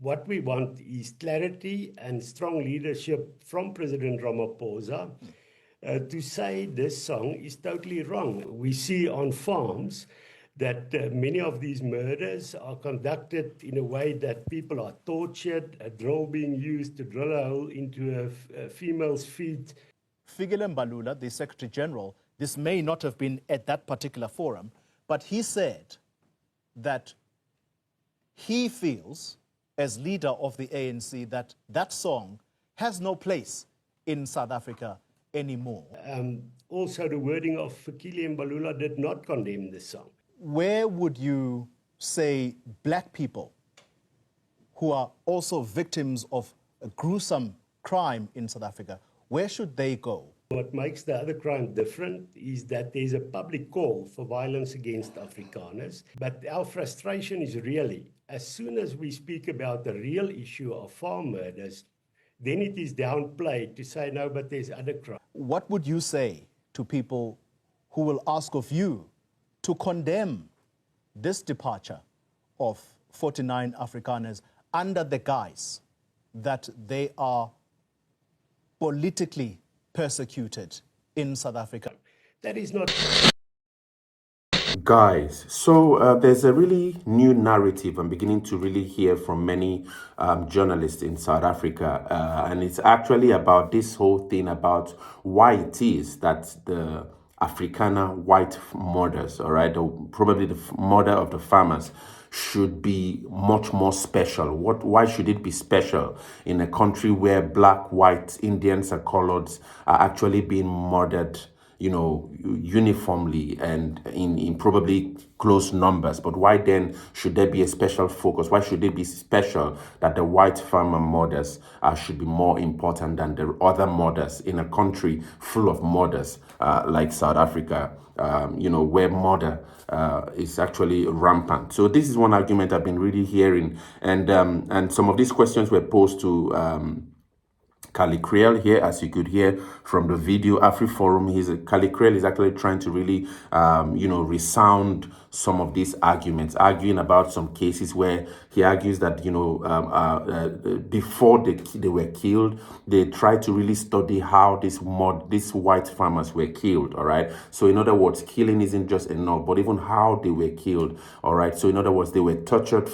what we want is clarity and strong leadership from President Ramaphosa to say this song is totally wrong. We see on farms that many of these murders are conducted in a way that people are tortured, a drill being used to drill a hole into a female's feet. Fikile Mbalula, the Secretary General, this may not have been at that particular forum, but he said that he feels, as leader of the ANC, that that song has no place in South Africa anymore. Also, the wording of Fikile Mbalula did not condemn this song. Where would you say black people who are also victims of a gruesome crime in South Africa, where should they go? What makes the other crime different is that there's a public call for violence against Afrikaners. But our frustration is really, as soon as we speak about the real issue of farm murders, then it is downplayed to say, no, but there's other crimes. What would you say to people who will ask of you to condemn this departure of 49 Afrikaners under the guise that they are politically persecuted in South Africa? That is not... Guys, so there's a really new narrative I'm beginning to really hear from many journalists in South Africa, and it's actually about this whole thing about why it is that the Afrikaner white mothers, all right, or probably the mother of the farmers, should be much more special. Why should it be special in a country where black, white, Indians, and coloreds are actually being murdered, you know, uniformly and in probably close numbers? But why then should there be a special focus? Why should it be special that the white farmer mothers should be more important than the other mothers in a country full of mothers like South Africa, you know, where murder is actually rampant? So this is one argument I've been really hearing, and some of these questions were posed to Kali Creole here, as you could hear from the video. AfriForum, Kali Creole is actually trying to really, you know, resound some of these arguments, arguing about some cases where he argues that, you know, before they were killed, they tried to really study how these white farmers were killed, all right? So in other words, killing isn't just enough, but even how they were killed, all right? So in other words, they were tortured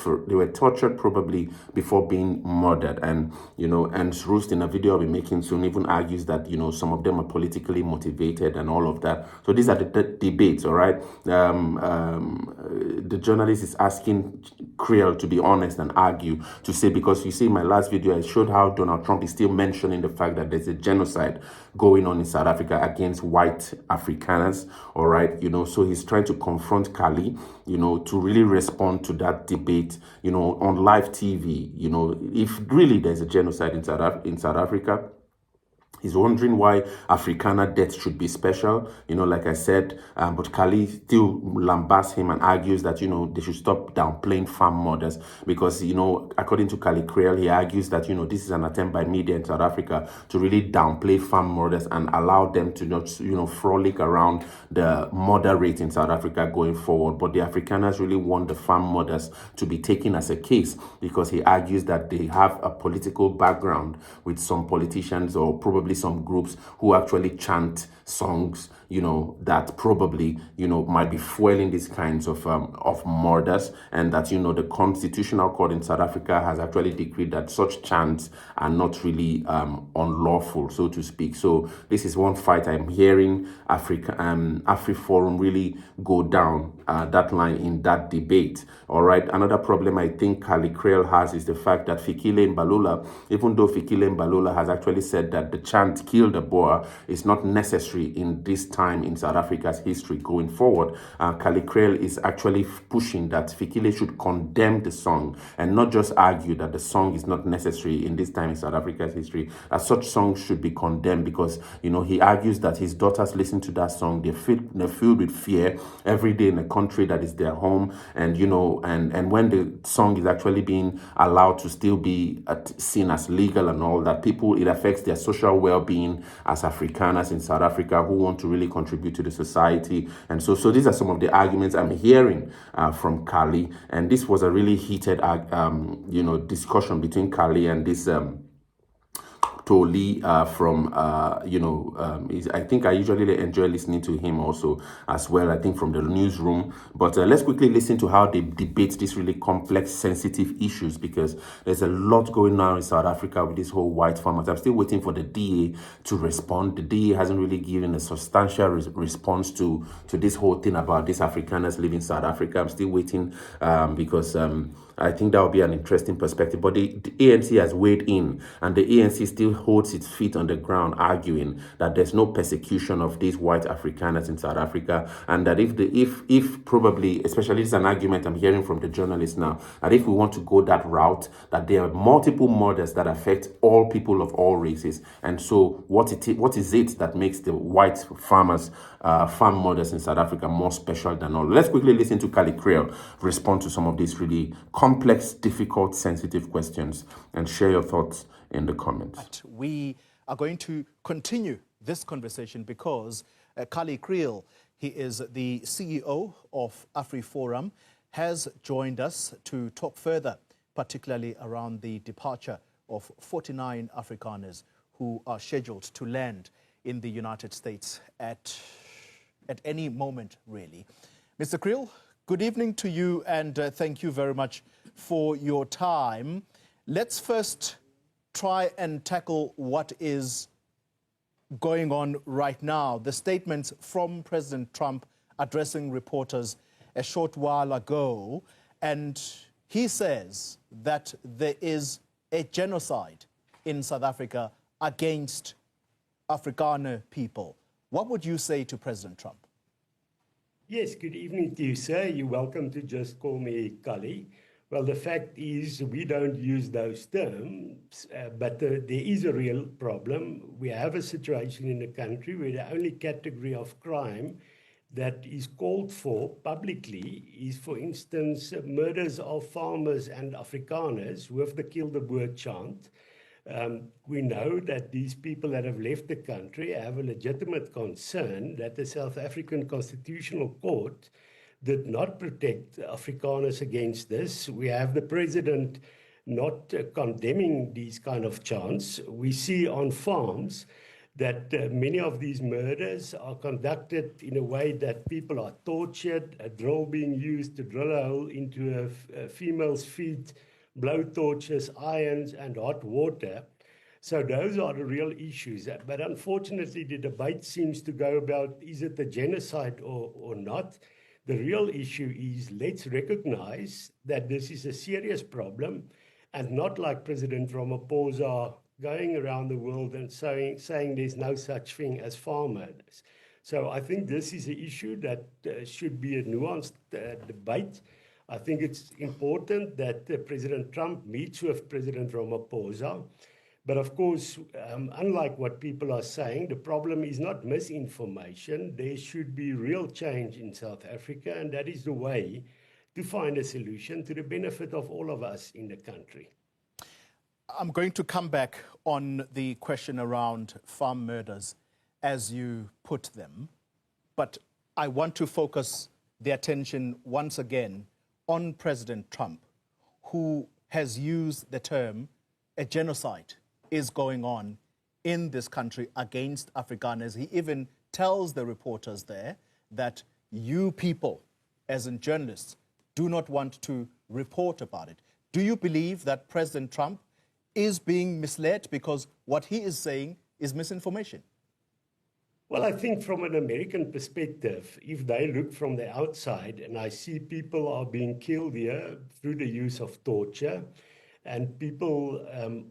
probably before being murdered. And, you know, and Roost, in a video I'll be making soon, even argues that, you know, some of them are politically motivated and all of that. So these are the debates, all right? The journalist is asking Creole to be honest and argue, to say, because you see in my last video I showed how Donald Trump is still mentioning the fact that there's a genocide going on in South Africa against white Afrikaners, all right? You know, so he's trying to confront Kali, you know, to really respond to that debate, you know, on live TV. You know, if really there's a genocide in South Africa, he's wondering why Afrikaner deaths should be special, you know, like I said, but Kali still lambasts him and argues that, you know, they should stop downplaying farm mothers because, you know, according to Kali Creole, he argues that, you know, this is an attempt by media in South Africa to really downplay farm mothers and allow them to not, you know, frolic around the murder rate in South Africa going forward. But the Afrikaners really want the farm mothers to be taken as a case because he argues that they have a political background with some politicians or probably some groups who actually chant songs, you know, that probably, you know, might be fueling these kinds of murders, and that, you know, the Constitutional Court in South Africa has actually decreed that such chants are not really unlawful, so to speak. So this is one fight I'm hearing AfriForum really go down that line in that debate. All right. Another problem I think Kali Creole has is the fact that Fikile Mbalula, even though Fikile Mbalula has actually said that the chant "kill the Boer" is not necessary in this time in South Africa's history going forward, Kali Creole is actually pushing that Fikile should condemn the song and not just argue that the song is not necessary in this time in South Africa's history. As such songs should be condemned because, you know, he argues that his daughters listen to that song, they're filled with fear every day in a country that is their home, and, you know, and when the song is actually being allowed to still be seen as legal and all that, it affects their social well-being as Afrikaners in South Africa who want to really really contribute to the society. And so these are some of the arguments I'm hearing from Kali. And this was a really heated, discussion between Kali and this Toli from, I think I usually enjoy listening to him also as well, I think from the newsroom. But let's quickly listen to how they debate these really complex, sensitive issues, because there's a lot going on in South Africa with this whole white farmers. I'm still waiting for the DA to respond. The DA hasn't really given a substantial response to this whole thing about these Afrikaners living in South Africa. I'm still waiting because I think that would be an interesting perspective. But the ANC has weighed in, and the ANC still holds its feet on the ground, arguing that there's no persecution of these white Afrikaners in South Africa, and that if probably, especially this is an argument I'm hearing from the journalists now, that if we want to go that route, that there are multiple murders that affect all people of all races, and so what is it that makes the white farmers, farm murders in South Africa more special than all? Let's quickly listen to Kali Creole respond to some of these really complex, difficult, sensitive questions, and share your thoughts in the comments. We are going to continue this conversation because Kali Creole, he is the CEO of AfriForum, has joined us to talk further, particularly around the departure of 49 Afrikaners who are scheduled to land in the United States at any moment, really. Mr. Creole, good evening to you, and thank you very much for your time. Let's first try and tackle what is going on right now. The statements from President Trump addressing reporters a short while ago, and he says that there is a genocide in South Africa against Afrikaner people. What would you say to President Trump? Yes, good evening to you, sir. You're welcome to just call me Kali. Well, the fact is we don't use those terms, but there is a real problem. We have a situation in the country where the only category of crime that is called for publicly is, for instance, murders of farmers and Afrikaners who have killed the Boer Chant. We know that these people that have left the country have a legitimate concern that the South African Constitutional Court did not protect Afrikaners against this. We have the president not condemning these kind of chants. We see on farms that many of these murders are conducted in a way that people are tortured, a drill being used to drill a hole into a female's feet, blow torches, irons, and hot water. So those are the real issues. But unfortunately, the debate seems to go about, is it a genocide or not? The real issue is, let's recognize that this is a serious problem, and not like President Ramaphosa going around the world and saying there's no such thing as farm murders. So I think this is an issue that should be a nuanced debate. I think it's important that President Trump meets with President Ramaphosa. But of course, unlike what people are saying, the problem is not misinformation. There should be real change in South Africa, and that is the way to find a solution to the benefit of all of us in the country. I'm going to come back on the question around farm murders as you put them, but I want to focus the attention once again on President Trump, who has used the term a genocide is going on in this country against Afrikaners. He even tells the reporters there that you people, as in journalists, do not want to report about it. Do you believe that President Trump is being misled because what he is saying is misinformation? Well, I think from an American perspective, if they look from the outside and I see people are being killed here through the use of torture, and people,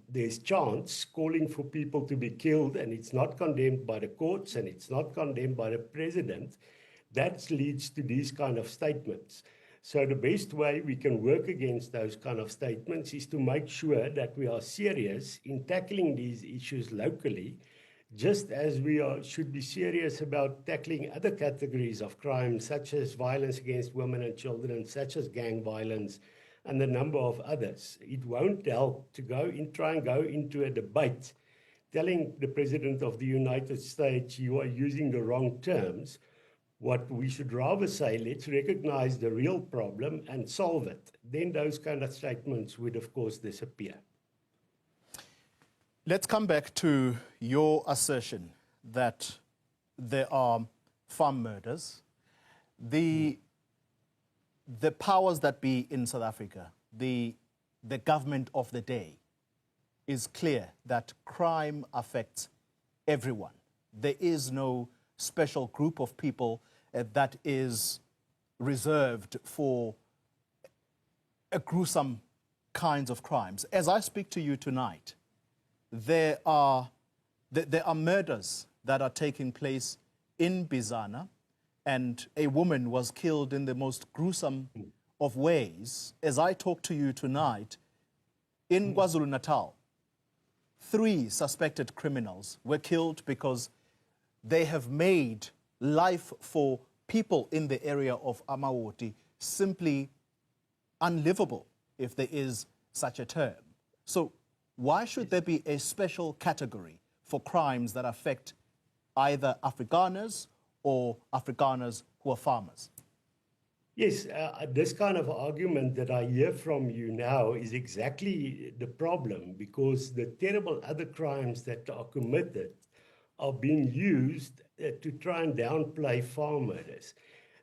there's chants calling for people to be killed, and it's not condemned by the courts and it's not condemned by the president, that leads to these kind of statements. So the best way we can work against those kind of statements is to make sure that we are serious in tackling these issues locally, just as we should be serious about tackling other categories of crime, such as violence against women and children, such as gang violence, and a number of others. It won't help to try and go into a debate telling the President of the United States, you are using the wrong terms. What we should rather say, let's recognize the real problem and solve it. Then those kind of statements would, of course, disappear. Let's come back to your assertion that there are farm murders. The powers that be in South Africa, the government of the day, is clear that crime affects everyone. There is no special group of people that is reserved for gruesome kinds of crimes. As I speak to you tonight, there are murders that are taking place in Bizana, and a woman was killed in the most gruesome of ways. As I talk to you tonight, in KwaZulu-Natal, 3 suspected criminals were killed because they have made life for people in the area of Amawoti simply unlivable, if there is such a term. So why should there be a special category for crimes that affect either Afrikaners or Afrikaners who are farmers? Yes, this kind of argument that I hear from you now is exactly the problem, because the terrible other crimes that are committed are being used to try and downplay farm murders.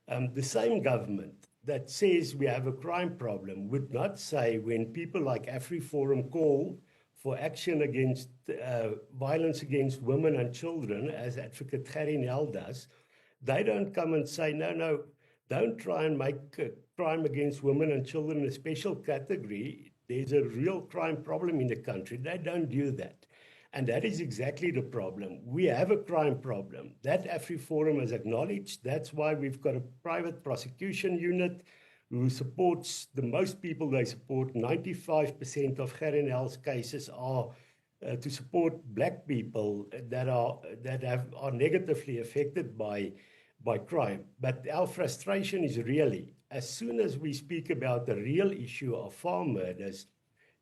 The same government that says we have a crime problem would not say, when people like AfriForum call for action against violence against women and children, as Advocate Gerrie Nel does, they don't come and say, no, don't try and make crime against women and children a special category. There's a real crime problem in the country. They don't do that. And that is exactly the problem. We have a crime problem. That AfriForum has acknowledged. That's why we've got a private prosecution unit who supports the most people they support. 95% of Gerrie Nel's cases are to support black people that are negatively affected by crime. But our frustration is really, as soon as we speak about the real issue of farm murders,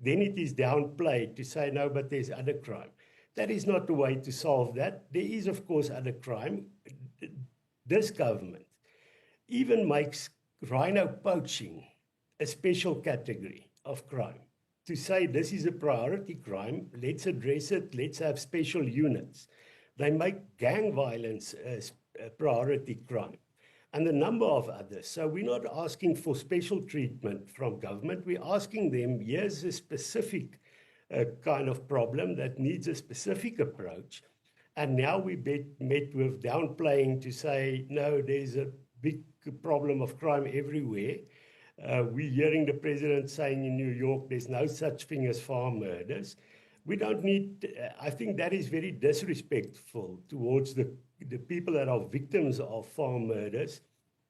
then it is downplayed to say, no, but there's other crime. That is not the way to solve that. There is, of course, other crime. This government even makes rhino poaching a special category of crime. To say this is a priority crime, let's address it, let's have special units. They make gang violence a priority crime, and a number of others. So we're not asking for special treatment from government. We're asking them, here's a specific kind of problem that needs a specific approach. And now we met with downplaying to say, no, there's a big problem of crime everywhere. We're hearing the president saying in New York, there's no such thing as farm murders. We don't need, I think that is very disrespectful towards the people that are victims of farm murders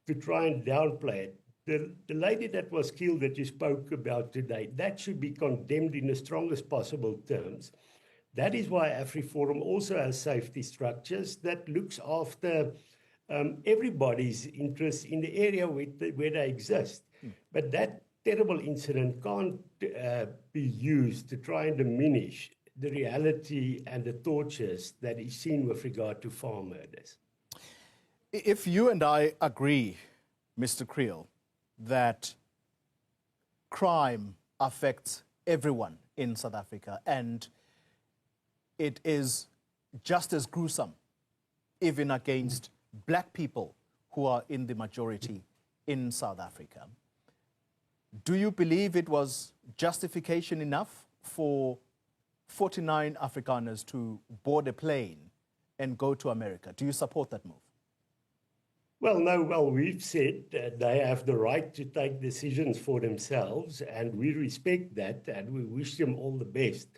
to try and downplay it. The lady that was killed that you spoke about today, that should be condemned in the strongest possible terms. That is why AfriForum also has safety structures that looks after everybody's interests in the area where they exist. But that terrible incident can't be used to try and diminish the reality and the tortures that is seen with regard to farm murders. If you and I agree, Mr. Kriel, that crime affects everyone in South Africa and it is just as gruesome even against black people who are in the majority in South Africa, do you believe it was justification enough for 49 Afrikaners to board a plane and go to America? Do you support that move? Well, no, we've said that they have the right to take decisions for themselves, and we respect that, and we wish them all the best.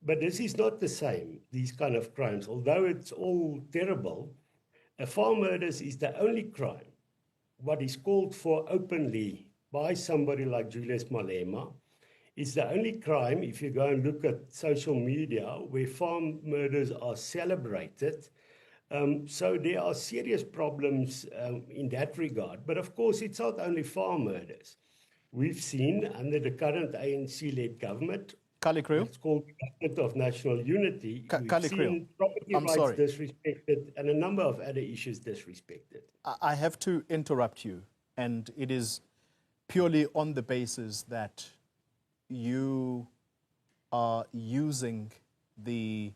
But this is not the same, these kind of crimes. Although it's all terrible, farm murders is the only crime what is called for openly by somebody like Julius Malema. It's the only crime, if you go and look at social media, where farm murders are celebrated. So there are serious problems in that regard. But of course, it's not only farm murders. We've seen under the current ANC-led government, Kalikriel? It's called the Government of National Unity. We've Kalikriel, seen property I'm rights sorry. disrespected and a number of other issues disrespected. I have to interrupt you, and it is purely on the basis that you are using the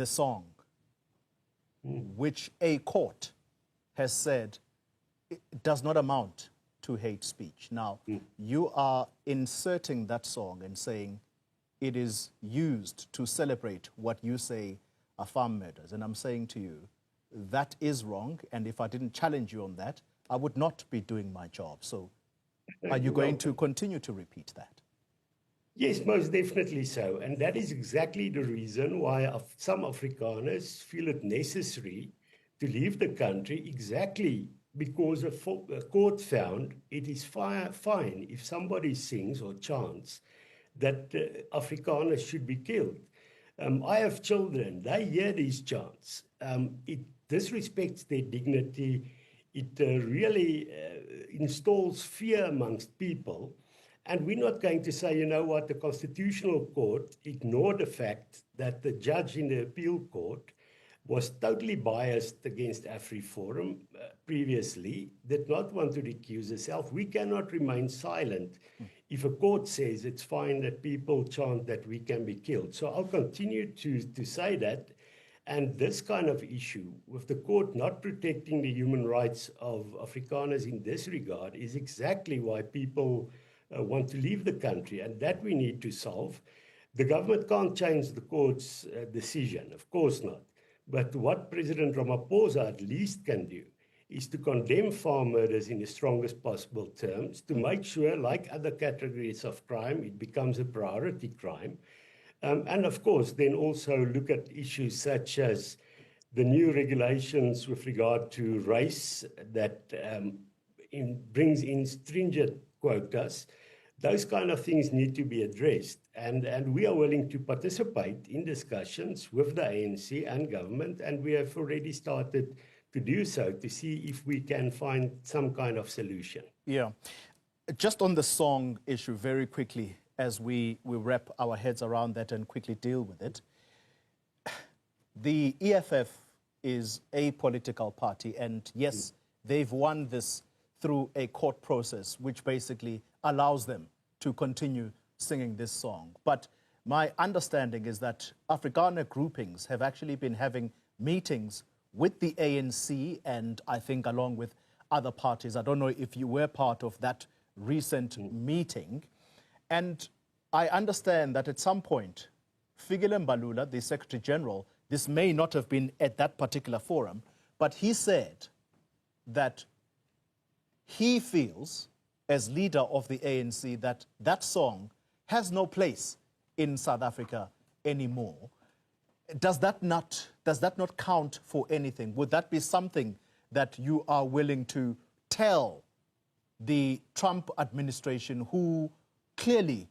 song, which a court has said it does not amount to hate speech. Now, you are inserting that song and saying it is used to celebrate what you say are farm murders. And I'm saying to you, that is wrong. And if I didn't challenge you on that, I would not be doing my job. So are you going to continue to repeat that? Yes, most definitely so. And that is exactly the reason why some Afrikaners feel it necessary to leave the country, exactly because a court found it is fine if somebody sings or chants that Afrikaners should be killed. I have children, they hear these chants. It disrespects their dignity. It really installs fear amongst people. And we're not going to say, you know what, the Constitutional Court ignored the fact that the judge in the appeal court was totally biased against AfriForum previously, did not want to recuse herself. We cannot remain silent if a court says it's fine that people chant that we can be killed. So I'll continue to say that. And this kind of issue, with the court not protecting the human rights of Afrikaners in this regard, is exactly why people want to leave the country, and that we need to solve. The government can't change the court's decision, of course not. But what President Ramaphosa at least can do is to condemn farm murders in the strongest possible terms, to make sure, like other categories of crime, it becomes a priority crime. And of course, then also look at issues such as the new regulations with regard to race that brings in stringent quotas. Those kind of things need to be addressed. And we are willing to participate in discussions with the ANC and government, and we have already started to do so to see if we can find some kind of solution. Yeah. Just on the song issue, very quickly, as we wrap our heads around that and quickly deal with it. The EFF is a political party, and yes, they've won this through a court process, which basically allows them to continue singing this song. But my understanding is that Afrikaner groupings have actually been having meetings with the ANC, and I think along with other parties. I don't know if you were part of that recent meeting. And I understand that at some point, Fikile Mbalula, the Secretary General, this may not have been at that particular forum, but he said that he feels, as leader of the ANC, that that song has no place in South Africa anymore. Does that not count for anything? Would that be something that you are willing to tell the Trump administration, who clearly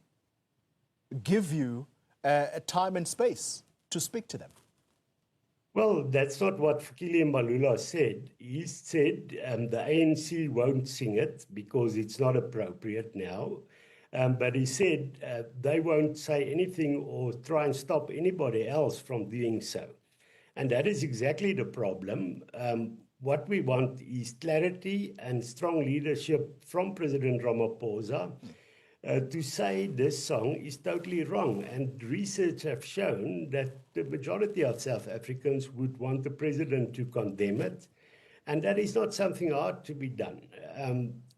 give you time and space to speak to them? Well, that's not what Fikile Mbalula said. He said the ANC won't sing it because it's not appropriate now. But he said they won't say anything or try and stop anybody else from doing so. And that is exactly the problem. What we want is clarity and strong leadership from President Ramaphosa to say this song is totally wrong. And research have shown that the majority of South Africans would want the president to condemn it. And that is not something hard to be done.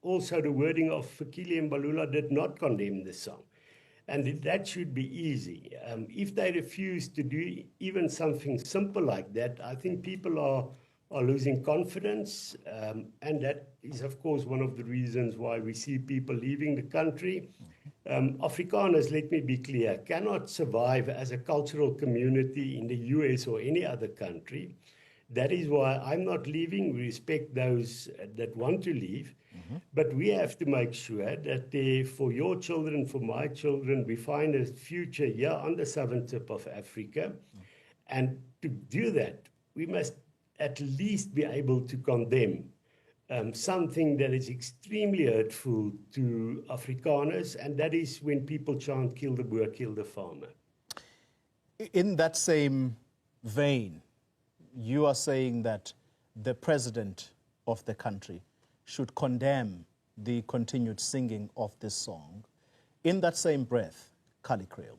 Also, the wording of Fikile Mbalula did not condemn the song. And that should be easy. If they refuse to do even something simple like that, I think people are losing confidence. And that is, of course, one of the reasons why we see people leaving the country. Afrikaners, let me be clear, cannot survive as a cultural community in the US or any other country. That is why I'm not leaving. We respect those that want to leave. But we have to make sure that for your children, for my children, we find a future here on the southern tip of Africa. And to do that, we must at least be able to condemn something that is extremely hurtful to Afrikaners, and that is when people chant, kill the Boer, kill the farmer. In that same vein, you are saying that the president of the country should condemn the continued singing of this song. In that same breath, Kali Kriel,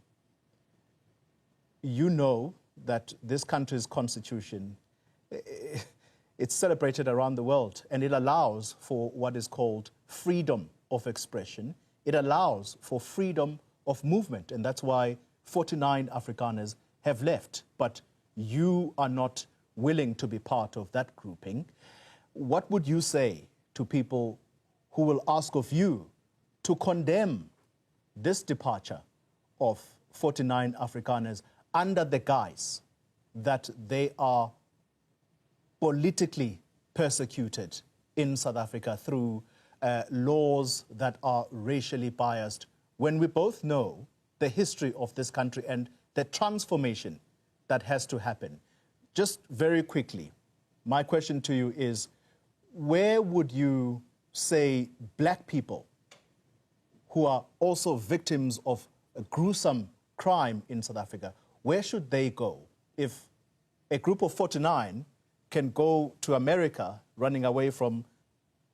you know that this country's constitution, it's celebrated around the world, and it allows for what is called freedom of expression. It allows for freedom of movement, and that's why 49 Afrikaners have left. But you are not willing to be part of that grouping. What would you say to people who will ask of you to condemn this departure of 49 Afrikaners under the guise that they are politically persecuted in South Africa through laws that are racially biased, when we both know the history of this country and the transformation that has to happen? Just very quickly, my question to you is, where would you say black people who are also victims of a gruesome crime in South Africa, where should they go? If a group of 49 can go to America running away from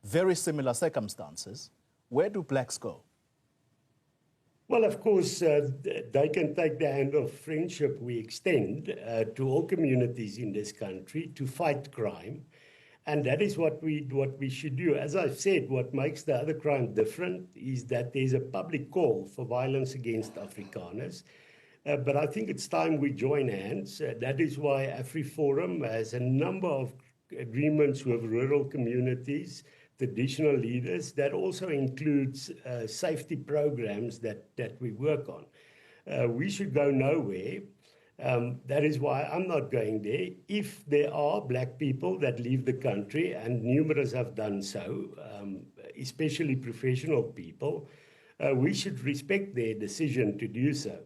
very similar circumstances, where do blacks go? Well, of course, they can take the hand of friendship we extend to all communities in this country to fight crime. And that is what we should do. As I've said, what makes the other crime different is that there's a public call for violence against Afrikaners. But I think it's time we join hands. That is why AfriForum has a number of agreements with rural communities, traditional leaders. That also includes safety programs that we work on. We should go nowhere. That is why I'm not going there. If there are black people that leave the country, and numerous have done so, especially professional people, we should respect their decision to do so.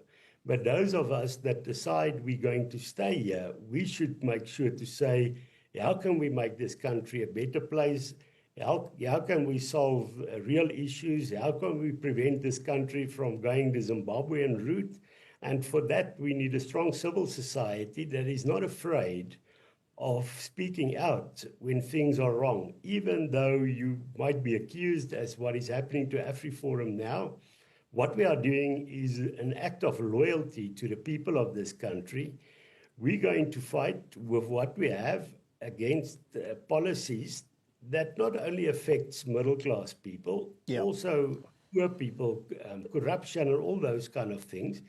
But those of us that decide we're going to stay here, we should make sure to say, how can we make this country a better place? How can we solve real issues? How can we prevent this country from going the Zimbabwean route? And for that, we need a strong civil society that is not afraid of speaking out when things are wrong, even though you might be accused, as what is happening to AfriForum now. What we are doing is an act of loyalty to the people of this country. We're going to fight with what we have against policies that not only affects middle-class people, also poor people, corruption and all those kind of things.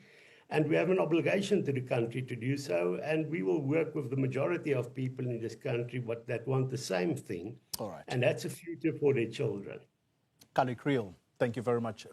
And we have an obligation to the country to do so, and we will work with the majority of people in this country that want the same thing. All right. And that's a future for their children. Kali Kriel, thank you very much